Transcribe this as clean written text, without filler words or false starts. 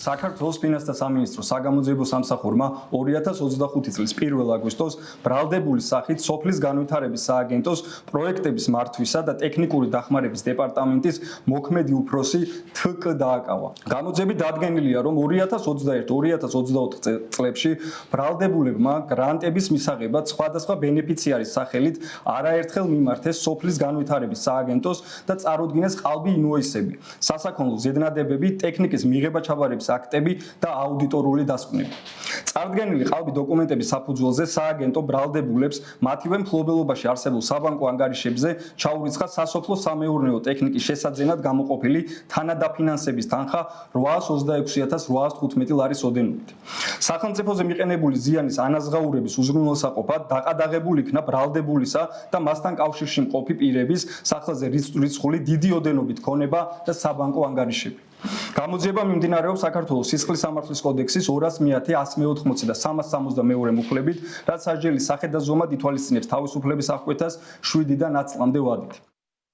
საქართველოს ფინანსთა სამინისტროს საგამოძიებო სამსახურმა 2025 წლის 1 აგვისტოს ბრალდებული სახით სოფლის განვითარების სააგენტოს პროექტების მართვისა და ტექნიკური დახმარების დეპარტამენტის მოქმედი უფროსი თკ დააკავა. გამოძიებით დადგენილია, რომ 2021-2024 წლებში ბრალდებულებმა გრანტების მისაღებად სხვადასხვა ბენეფიციარის სახელით არაერთხელ მიმართეს სოფლის განვითარების სააგენტოს და წარუდგინეს ყალბი ინვოისები, სასაქონლო ზედნადებები, ტექნიკის მიღება-ჩაბარების აქტები და აუდიტორული დასკვნები. წარდგენილი ყალბი დოკუმენტების საფუძველზე სააგენტო ბრალდებულებს მათივე მფლობელობაში არსებულ საბანკო ანგარიშებზე ჩაურიცხა სასოფლო-სამეურნეო ტექნიკის შესაძენად გამოყოფილი თანადაფინანსების თანხა 826.815 ლარის ოდენობით. სახელმწიფოზე მიყენებული ზიანის ანაზღაურების უზრუნველსაყოფად დაყადაღებულ იქნა ბრალდებულისა და მასთან კავშირში მყოფი პირების სახელზე რიცხული დიდი ოდენობით ქონება და საბანკო ანგარიშები. გამოძიება მიმდინარეობს საქართველოს სისხლის სამართლის კოდექსის 200-180 და 362 მუხლებით, რაც სასჯელის სახე და ზომად ითვალისწინებს თავისუფლების აღკვეთას 7-დან 10 წლამდე ვადით.